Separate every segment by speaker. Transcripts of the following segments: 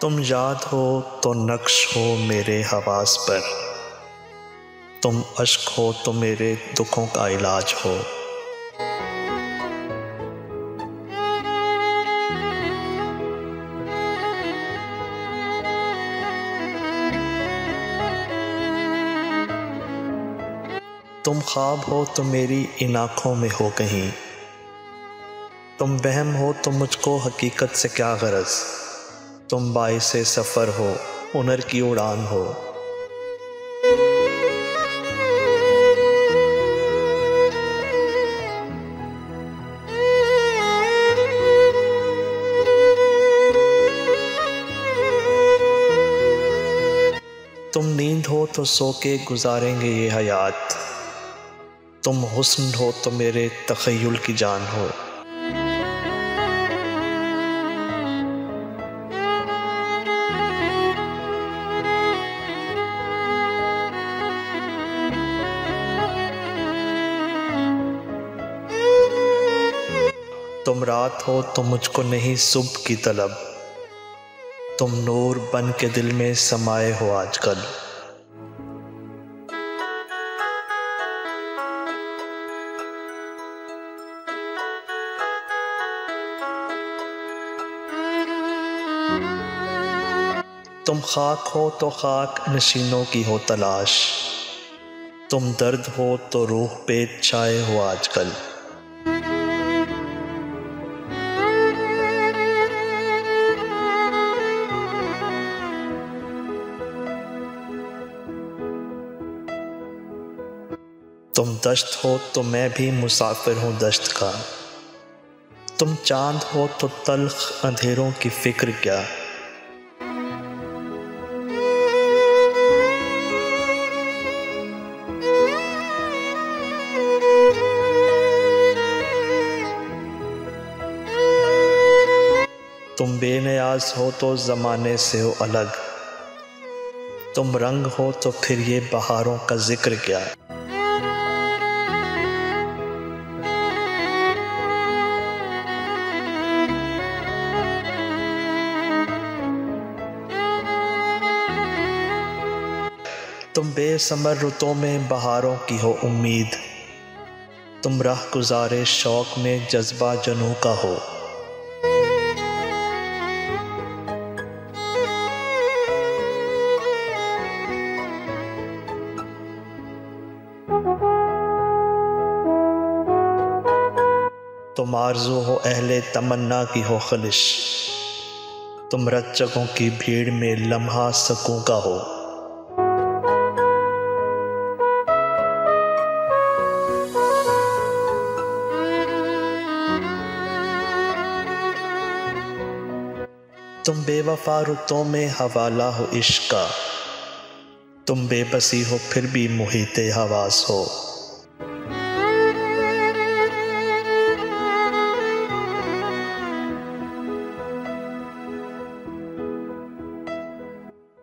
Speaker 1: तुम याद हो तो नक्श हो मेरे हवास पर, तुम अश्क हो तो मेरे दुखों का इलाज हो। तुम ख्वाब हो तो मेरी इन आँखों में हो कहीं, तुम वहम हो तो मुझको हकीकत से क्या गरज। तुम बाइसे सफ़र हो, हुनर की उड़ान हो। तुम नींद हो तो सो के गुजारेंगे ये हयात, तुम हुस्न हो तो मेरे तख़य्युल की जान हो। तुम रात हो तो मुझको नहीं सुबह की तलब, तुम नूर बन के दिल में समाये हो आजकल। तुम खाक हो तो खाक नशीनों की हो तलाश, तुम दर्द हो तो रूह पे छाए हो आजकल। तुम दश्त हो तो मैं भी मुसाफिर हूँ दश्त का, तुम चांद हो तो तल्ख अंधेरों की फिक्र क्या। तुम बेनियाज हो तो ज़माने से हो अलग, तुम रंग हो तो फिर ये बहारों का जिक्र क्या। तुम बेसमर रुतों में बहारों की हो उम्मीद, तुम राह गुज़ारे शौक़ में जज्बा जनू का हो। तुम आरज़ू हो अहले तमन्ना की हो ख़लिश, तुम रच्चकों की भीड़ में लम्हा सकूं का हो। तुम बेवफा रुतों में हवाला हो इश्क का, तुम बेबसी हो फिर भी मुहीते हवास हो।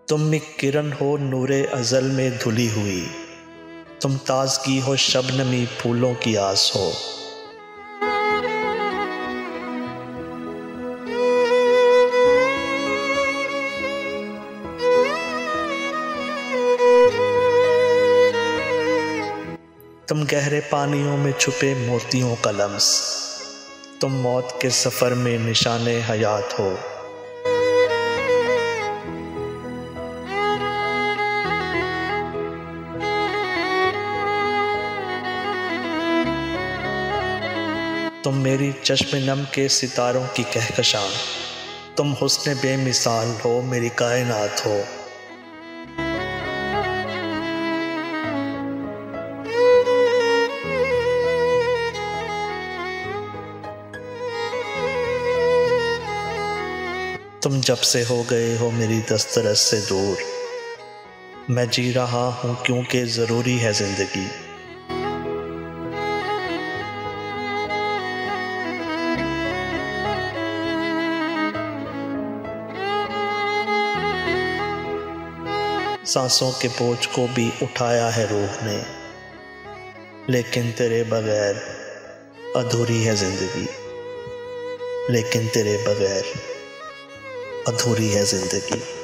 Speaker 1: तुम एक किरण हो नूरे अज़ल में धुली हुई, तुम ताज़गी हो शबनमी फूलों की आस हो। तुम गहरे पानियों में छुपे मोतियों का लम्स, तुम मौत के सफ़र में निशाने हयात हो। तुम मेरी चश्मे नम के सितारों की कहकशां, तुम हुस्न बेमिसाल हो मेरी कायनात हो। तुम जब से हो गए हो मेरी दस्तरस से दूर, मैं जी रहा हूँ क्योंकि ज़रूरी है ज़िंदगी। सांसों के बोझ को भी उठाया है रूह ने, लेकिन तेरे बगैर अधूरी है ज़िंदगी, लेकिन तेरे बगैर अधूरी है ज़िंदगी।